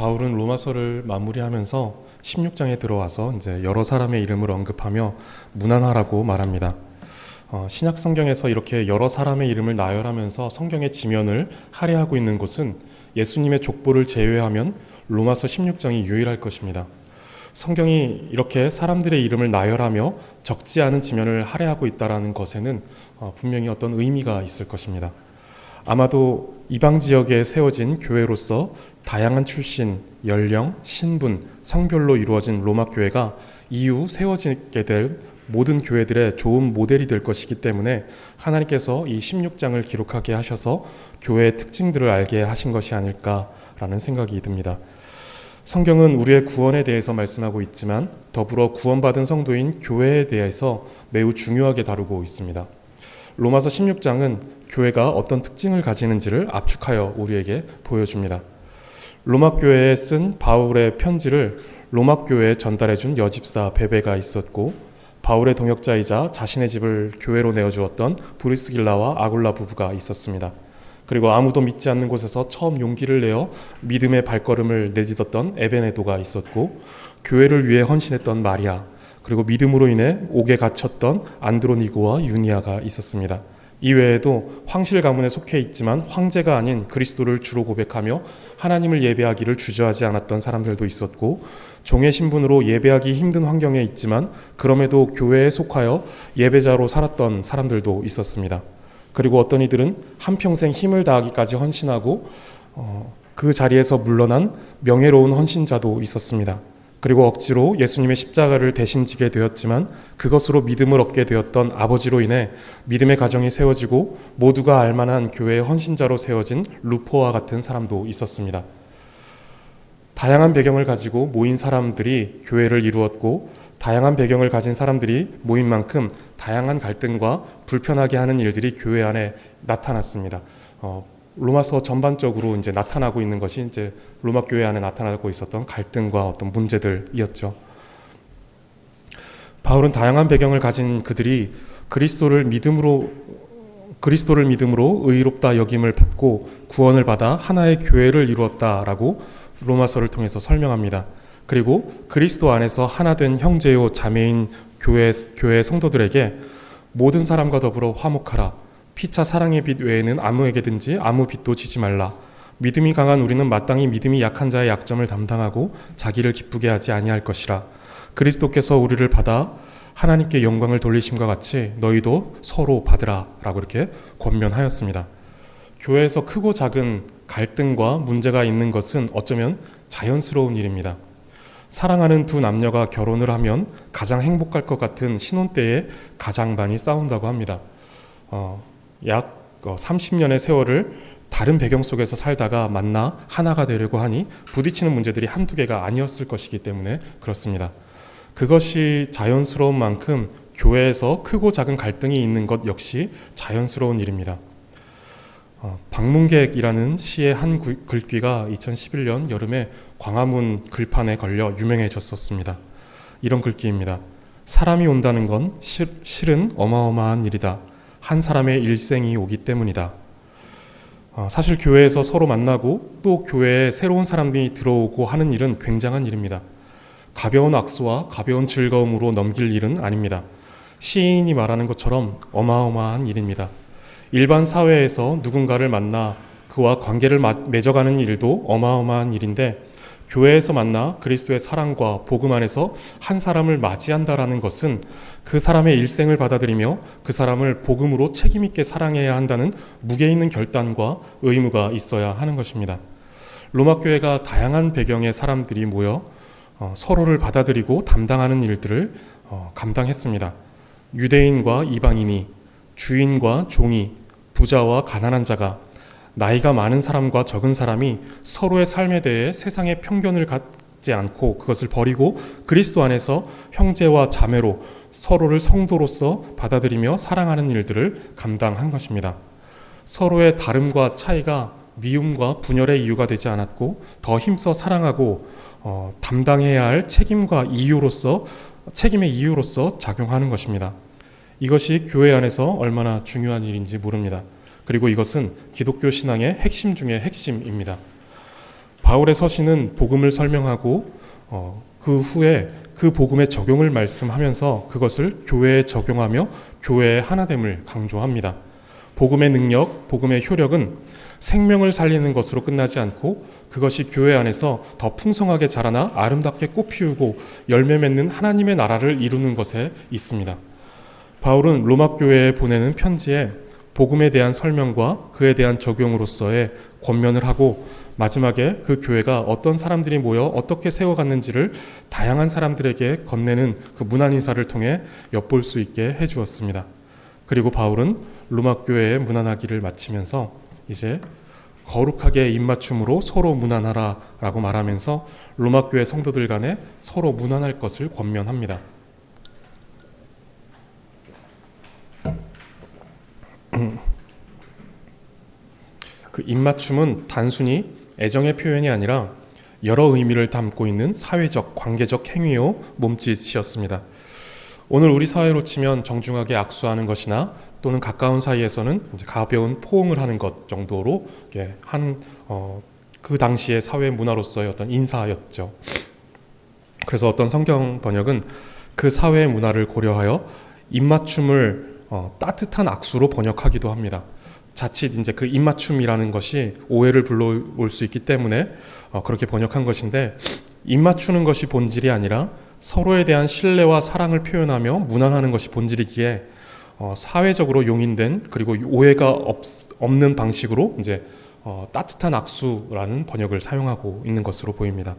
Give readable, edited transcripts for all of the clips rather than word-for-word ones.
바울은 로마서를 마무리하면서 16장에 들어와서 이제 여러 사람의 이름을 언급하며 무난하라고 말합니다. 신약 성경에서 이렇게 여러 사람의 이름을 나열하면서 성경의 지면을 할애하고 있는 곳은 예수님의 족보를 제외하면 로마서 16장이 유일할 것입니다. 성경이 이렇게 사람들의 이름을 나열하며 적지 않은 지면을 할애하고 있다는 것에는 분명히 어떤 의미가 있을 것입니다. 아마도 이방 지역에 세워진 교회로서 다양한 출신, 연령, 신분, 성별로 이루어진 로마 교회가 이후 세워지게 될 모든 교회들의 좋은 모델이 될 것이기 때문에 하나님께서 이 16장을 기록하게 하셔서 교회의 특징들을 알게 하신 것이 아닐까라는 생각이 듭니다. 성경은 우리의 구원에 대해서 말씀하고 있지만 더불어 구원받은 성도인 교회에 대해서 매우 중요하게 다루고 있습니다. 로마서 16장은 교회가 어떤 특징을 가지는지를 압축하여 우리에게 보여줍니다. 로마 교회에 쓴 바울의 편지를 로마 교회에 전달해준 여집사 베베가 있었고, 바울의 동역자이자 자신의 집을 교회로 내어주었던 브리스길라와 아굴라 부부가 있었습니다. 그리고 아무도 믿지 않는 곳에서 처음 용기를 내어 믿음의 발걸음을 내딛었던 에베네도가 있었고, 교회를 위해 헌신했던 마리아, 그리고 믿음으로 인해 옥에 갇혔던 안드로니고와 유니아가 있었습니다. 이외에도 황실 가문에 속해 있지만 황제가 아닌 그리스도를 주로 고백하며 하나님을 예배하기를 주저하지 않았던 사람들도 있었고, 종의 신분으로 예배하기 힘든 환경에 있지만 그럼에도 교회에 속하여 예배자로 살았던 사람들도 있었습니다. 그리고 어떤 이들은 한평생 힘을 다하기까지 헌신하고 그 자리에서 물러난 명예로운 헌신자도 있었습니다. 그리고 억지로 예수님의 십자가를 대신 지게 되었지만 그것으로 믿음을 얻게 되었던 아버지로 인해 믿음의 가정이 세워지고 모두가 알만한 교회의 헌신자로 세워진 루포와 같은 사람도 있었습니다. 다양한 배경을 가지고 모인 사람들이 교회를 이루었고, 다양한 배경을 가진 사람들이 모인 만큼 다양한 갈등과 불편하게 하는 일들이 교회 안에 나타났습니다. 로마서 전반적으로 이제 나타나고 있는 것이 이제 로마 교회 안에 나타나고 있었던 갈등과 어떤 문제들이었죠. 바울은 다양한 배경을 가진 그들이 그리스도를 믿음으로 의롭다 여김을 받고 구원을 받아 하나의 교회를 이루었다라고 로마서를 통해서 설명합니다. 그리고 그리스도 안에서 하나 된 형제요 자매인 교회 성도들에게 모든 사람과 더불어 화목하라. 피차 사랑의 빛 외에는 아무에게든지 아무 빛도 지지 말라. 믿음이 강한 우리는 마땅히 믿음이 약한 자의 약점을 담당하고 자기를 기쁘게 하지 아니할 것이라. 그리스도께서 우리를 받아 하나님께 영광을 돌리심과 같이 너희도 서로 받으라 라고 이렇게 권면하였습니다. 교회에서 크고 작은 갈등과 문제가 있는 것은 어쩌면 자연스러운 일입니다. 사랑하는 두 남녀가 결혼을 하면 가장 행복할 것 같은 신혼 때에 가장 많이 싸운다고 합니다. 약 30년의 세월을 다른 배경 속에서 살다가 만나 하나가 되려고 하니 부딪히는 문제들이 한두 개가 아니었을 것이기 때문에 그렇습니다. 그것이 자연스러운 만큼 교회에서 크고 작은 갈등이 있는 것 역시 자연스러운 일입니다. 방문객이라는 시의 한 글귀가 2011년 여름에 광화문 글판에 걸려 유명해졌었습니다. 이런 글귀입니다. 사람이 온다는 건 실은 어마어마한 일이다. 한 사람의 일생이 오기 때문이다. 사실 교회에서 서로 만나고 또 교회에 새로운 사람들이 들어오고 하는 일은 굉장한 일입니다. 가벼운 악수와 가벼운 즐거움으로 넘길 일은 아닙니다. 시인이 말하는 것처럼 어마어마한 일입니다. 일반 사회에서 누군가를 만나 그와 관계를 맺어가는 일도 어마어마한 일인데, 교회에서 만나 그리스도의 사랑과 복음 안에서 한 사람을 맞이한다라는 것은 그 사람의 일생을 받아들이며 그 사람을 복음으로 책임 있게 사랑해야 한다는 무게 있는 결단과 의무가 있어야 하는 것입니다. 로마 교회가 다양한 배경의 사람들이 모여 서로를 받아들이고 담당하는 일들을 감당했습니다. 유대인과 이방인이, 주인과 종이, 부자와 가난한 자가, 나이가 많은 사람과 적은 사람이 서로의 삶에 대해 세상의 편견을 갖지 않고 그것을 버리고 그리스도 안에서 형제와 자매로 서로를 성도로서 받아들이며 사랑하는 일들을 감당한 것입니다. 서로의 다름과 차이가 미움과 분열의 이유가 되지 않았고 더 힘써 사랑하고 담당해야 할 책임의 이유로서 작용하는 것입니다. 이것이 교회 안에서 얼마나 중요한 일인지 모릅니다. 그리고 이것은 기독교 신앙의 핵심 중의 핵심입니다. 바울의 서신은 복음을 설명하고 그 후에 그 복음의 적용을 말씀하면서 그것을 교회에 적용하며 교회의 하나됨을 강조합니다. 복음의 능력, 복음의 효력은 생명을 살리는 것으로 끝나지 않고 그것이 교회 안에서 더 풍성하게 자라나 아름답게 꽃피우고 열매 맺는 하나님의 나라를 이루는 것에 있습니다. 바울은 로마 교회에 보내는 편지에 복음에 대한 설명과 그에 대한 적용으로서의 권면을 하고 마지막에 그 교회가 어떤 사람들이 모여 어떻게 세워갔는지를 다양한 사람들에게 건네는 그 문안 인사를 통해 엿볼 수 있게 해주었습니다. 그리고 바울은 로마 교회에 문안하기를 마치면서 이제 거룩하게 입맞춤으로 서로 문안하라 라고 말하면서 로마 교회 성도들 간에 서로 문안할 것을 권면합니다. 그 입맞춤은 단순히 애정의 표현이 아니라 여러 의미를 담고 있는 사회적, 관계적 행위요 몸짓이었습니다. 오늘 우리 사회로 치면 정중하게 악수하는 것이나 또는 가까운 사이에서는 이제 가벼운 포옹을 하는 것 정도로 그 당시의 사회 문화로서의 어떤 인사였죠. 그래서 어떤 성경 번역은 그 사회의 문화를 고려하여 입맞춤을 따뜻한 악수로 번역하기도 합니다. 자칫 이제 그 입맞춤이라는 것이 오해를 불러올 수 있기 때문에 그렇게 번역한 것인데, 입맞추는 것이 본질이 아니라 서로에 대한 신뢰와 사랑을 표현하며 문안하는 것이 본질이기에 사회적으로 용인된 그리고 오해가 없는 방식으로 이제 따뜻한 악수라는 번역을 사용하고 있는 것으로 보입니다.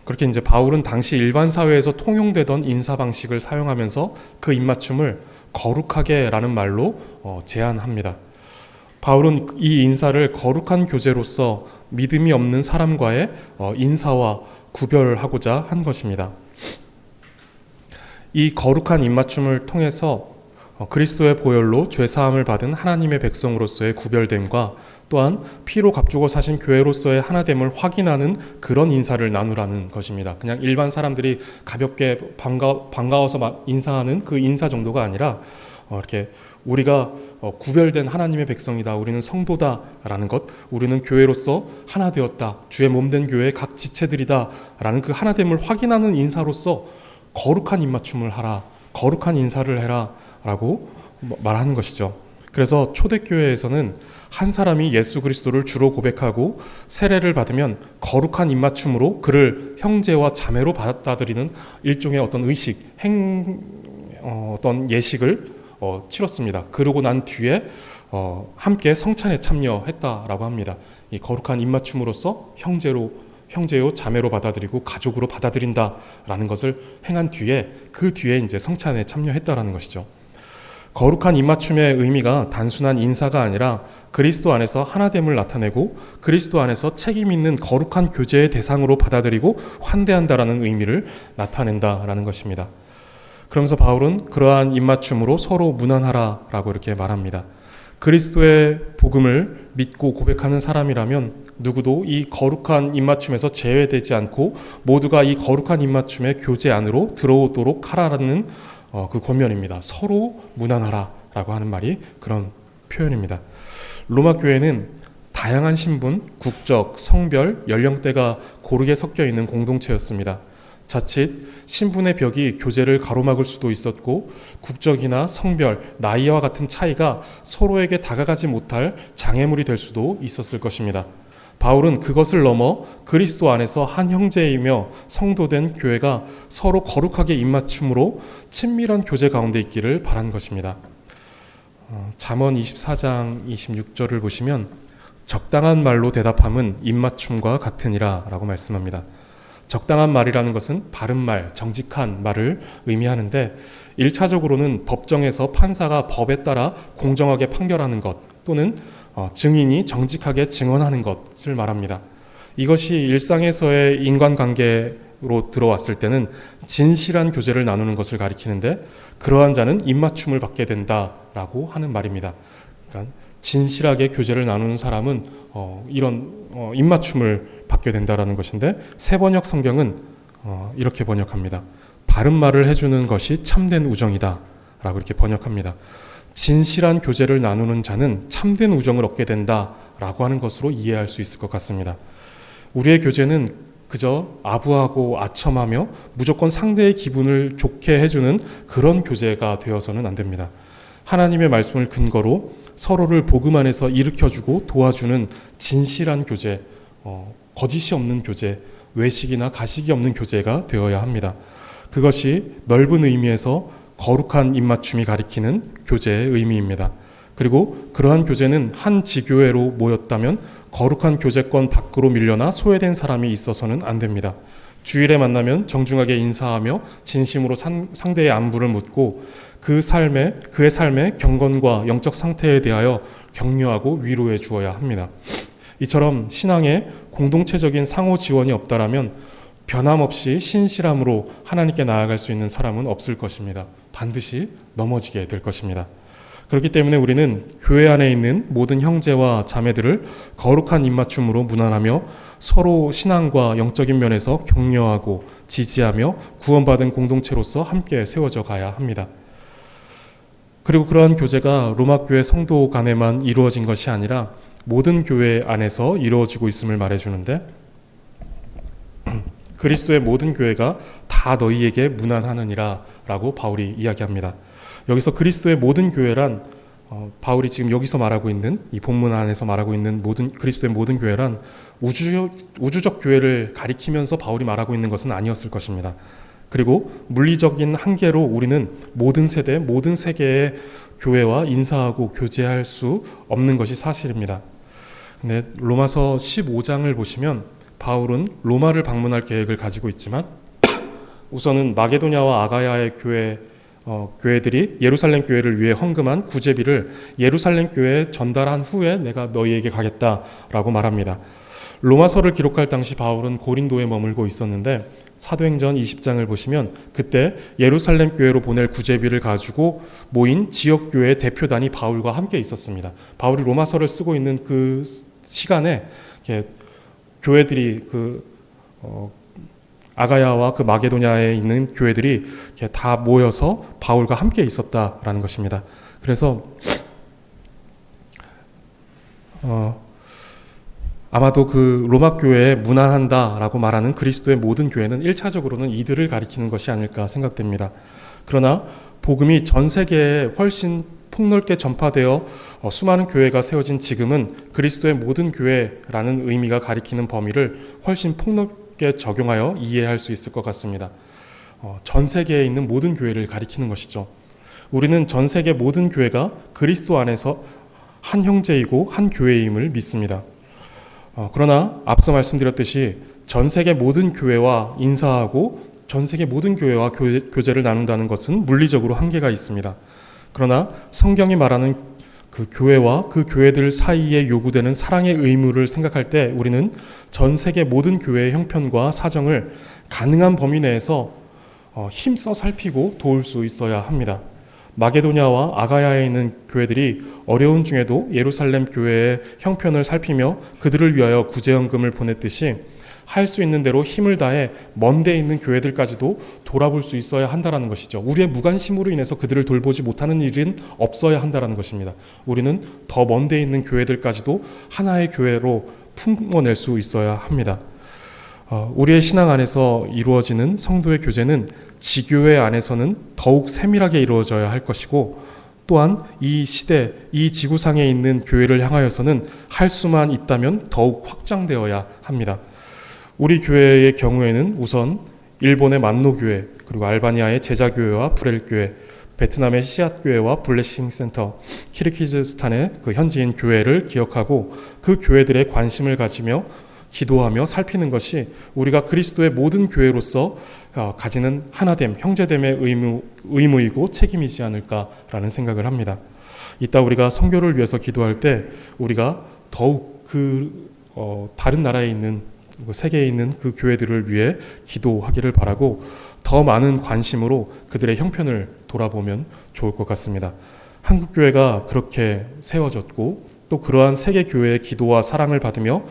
그렇게 이제 바울은 당시 일반 사회에서 통용되던 인사 방식을 사용하면서 그 입맞춤을 거룩하게라는 말로 제안합니다. 바울은 이 인사를 거룩한 교제로서 믿음이 없는 사람과의 인사와 구별하고자 한 것입니다. 이 거룩한 입맞춤을 통해서 그리스도의 보혈로 죄사함을 받은 하나님의 백성으로서의 구별됨과 또한 피로 값주고 사신 교회로서의 하나됨을 확인하는 그런 인사를 나누라는 것입니다. 그냥 일반 사람들이 가볍게 반가워서 인사하는 그 인사 정도가 아니라 이렇게 우리가 구별된 하나님의 백성이다, 우리는 성도다라는 것, 우리는 교회로서 하나 되었다, 주의 몸된 교회의 각 지체들이다라는 그 하나됨을 확인하는 인사로서 거룩한 입맞춤을 하라, 거룩한 인사를 해라 라고 말하는 것이죠. 그래서 초대교회에서는 한 사람이 예수 그리스도를 주로 고백하고 세례를 받으면 거룩한 입맞춤으로 그를 형제와 자매로 받아들이는 일종의 어떤 의식, 어떤 예식을 치렀습니다. 그러고 난 뒤에 함께 성찬에 참여했다라고 합니다. 이 거룩한 입맞춤으로써 형제요 자매로 받아들이고 가족으로 받아들인다라는 것을 행한 뒤에 그 뒤에 이제 성찬에 참여했다라는 것이죠. 거룩한 입맞춤의 의미가 단순한 인사가 아니라 그리스도 안에서 하나됨을 나타내고 그리스도 안에서 책임 있는 거룩한 교제의 대상으로 받아들이고 환대한다라는 의미를 나타낸다라는 것입니다. 그러면서 바울은 그러한 입맞춤으로 서로 문안하라라고 이렇게 말합니다. 그리스도의 복음을 믿고 고백하는 사람이라면 누구도 이 거룩한 입맞춤에서 제외되지 않고 모두가 이 거룩한 입맞춤의 교제 안으로 들어오도록 하라는 그 권면입니다. 서로 문안하라라고 하는 말이 그런 표현입니다. 로마 교회는 다양한 신분, 국적, 성별, 연령대가 고르게 섞여 있는 공동체였습니다. 자칫 신분의 벽이 교제를 가로막을 수도 있었고 국적이나 성별, 나이와 같은 차이가 서로에게 다가가지 못할 장애물이 될 수도 있었을 것입니다. 바울은 그것을 넘어 그리스도 안에서 한 형제이며 성도된 교회가 서로 거룩하게 입맞춤으로 친밀한 교제 가운데 있기를 바란 것입니다. 잠언 24장 26절을 보시면 적당한 말로 대답함은 입맞춤과 같으니라 라고 말씀합니다. 적당한 말이라는 것은 바른 말, 정직한 말을 의미하는데 1차적으로는 법정에서 판사가 법에 따라 공정하게 판결하는 것 또는 증인이 정직하게 증언하는 것을 말합니다. 이것이 일상에서의 인간관계로 들어왔을 때는 진실한 교제를 나누는 것을 가리키는데 그러한 자는 입맞춤을 받게 된다라고 하는 말입니다. 그러니까 진실하게 교제를 나누는 사람은 이런 입맞춤을 받게 된다라는 것인데 새번역 성경은 이렇게 번역합니다. 바른 말을 해주는 것이 참된 우정이다 라고 이렇게 번역합니다. 진실한 교제를 나누는 자는 참된 우정을 얻게 된다라고 하는 것으로 이해할 수 있을 것 같습니다. 우리의 교제는 그저 아부하고 아첨하며 무조건 상대의 기분을 좋게 해주는 그런 교제가 되어서는 안 됩니다. 하나님의 말씀을 근거로 서로를 복음 안에서 일으켜주고 도와주는 진실한 교제, 거짓이 없는 교제, 외식이나 가식이 없는 교제가 되어야 합니다. 그것이 넓은 의미에서 거룩한 입맞춤이 가리키는 교제의 의미입니다. 그리고 그러한 교제는 한 지교회로 모였다면 거룩한 교제권 밖으로 밀려나 소외된 사람이 있어서는 안 됩니다. 주일에 만나면 정중하게 인사하며 진심으로 상대의 안부를 묻고 그의 삶의 경건과 영적 상태에 대하여 격려하고 위로해 주어야 합니다. 이처럼 신앙에 공동체적인 상호 지원이 없다라면 변함없이 신실함으로 하나님께 나아갈 수 있는 사람은 없을 것입니다. 반드시 넘어지게 될 것입니다. 그렇기 때문에 우리는 교회 안에 있는 모든 형제와 자매들을 거룩한 입맞춤으로 문안하며 서로 신앙과 영적인 면에서 격려하고 지지하며 구원받은 공동체로서 함께 세워져 가야 합니다. 그리고 그러한 교제가 로마교회 성도 간에만 이루어진 것이 아니라 모든 교회 안에서 이루어지고 있음을 말해주는데, 그리스도의 모든 교회가 다 너희에게 문안하느니라 라고 바울이 이야기합니다. 여기서 그리스도의 모든 교회란 바울이 지금 여기서 말하고 있는 이 본문 안에서 말하고 있는 그리스도의 모든 교회란 우주적 교회를 가리키면서 바울이 말하고 있는 것은 아니었을 것입니다. 그리고 물리적인 한계로 우리는 모든 세대, 모든 세계의 교회와 인사하고 교제할 수 없는 것이 사실입니다. 근데 로마서 15장을 보시면 바울은 로마를 방문할 계획을 가지고 있지만 우선은 마게도냐와 아가야의 교회들이 예루살렘 교회를 위해 헌금한 구제비를 예루살렘 교회에 전달한 후에 내가 너희에게 가겠다라고 말합니다. 로마서를 기록할 당시 바울은 고린도에 머물고 있었는데 사도행전 20장을 보시면 그때 예루살렘 교회로 보낼 구제비를 가지고 모인 지역교회의 대표단이 바울과 함께 있었습니다. 바울이 로마서를 쓰고 있는 그 시간에 교회들이 아가야와 그 마게도냐에 있는 교회들이 다 모여서 바울과 함께 있었다라는 것입니다. 그래서 아마도 그 로마 교회에 문안한다라고 말하는 그리스도의 모든 교회는 1차적으로는 이들을 가리키는 것이 아닐까 생각됩니다. 그러나 복음이 전 세계에 훨씬 폭넓게 전파되어 수많은 교회가 세워진 지금은 그리스도의 모든 교회라는 의미가 가리키는 범위를 훨씬 폭넓게 적용하여 이해할 수 있을 것 같습니다. 전 세계에 있는 모든 교회를 가리키는 것이죠. 우리는 전 세계 모든 교회가 그리스도 안에서 한 형제이고 한 교회임을 믿습니다. 그러나 앞서 말씀드렸듯이 전 세계 모든 교회와 인사하고 전 세계 모든 교회와 교제를 나눈다는 것은 물리적으로 한계가 있습니다. 그러나 성경이 말하는 그 교회와 그 교회들 사이에 요구되는 사랑의 의무를 생각할 때 우리는 전 세계 모든 교회의 형편과 사정을 가능한 범위 내에서 힘써 살피고 도울 수 있어야 합니다. 마게도냐와 아가야에 있는 교회들이 어려운 중에도 예루살렘 교회의 형편을 살피며 그들을 위하여 구제연금을 보냈듯이 할 수 있는 대로 힘을 다해 먼 데 있는 교회들까지도 돌아볼 수 있어야 한다는 것이죠. 우리의 무관심으로 인해서 그들을 돌보지 못하는 일은 없어야 한다는 것입니다. 우리는 더 먼 데 있는 교회들까지도 하나의 교회로 품어낼 수 있어야 합니다. 우리의 신앙 안에서 이루어지는 성도의 교제는 지교회 안에서는 더욱 세밀하게 이루어져야 할 것이고 또한 이 시대, 이 지구상에 있는 교회를 향하여서는 할 수만 있다면 더욱 확장되어야 합니다. 우리 교회의 경우에는 우선 일본의 만노교회, 그리고 알바니아의 제자교회와 브렐교회, 베트남의 씨앗교회와 블레싱센터, 키르기즈스탄의 그 현지인 교회를 기억하고 그 교회들의 관심을 가지며 기도하며 살피는 것이 우리가 그리스도의 모든 교회로서 가지는 하나됨, 형제됨의 의무이고 책임이지 않을까라는 생각을 합니다. 이따 우리가 선교를 위해서 기도할 때 우리가 더욱 다른 나라에 있는 세계에 있는 그 교회들을 위해 기도하기를 바라고 더 많은 관심으로 그들의 형편을 돌아보면 좋을 것 같습니다. 한국교회가 그렇게 세워졌고 또 그러한 세계 교회의 기도와 사랑을 받으며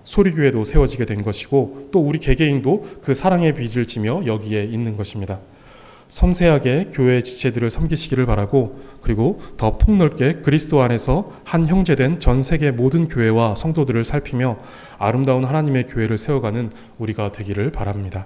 소리교회도 세워지게 된 것이고 또 우리 개개인도 그 사랑의 빚을 지며 여기에 있는 것입니다. 섬세하게 교회의 지체들을 섬기시기를 바라고, 그리고 더 폭넓게 그리스도 안에서 한 형제된 전 세계 모든 교회와 성도들을 살피며 아름다운 하나님의 교회를 세워가는 우리가 되기를 바랍니다.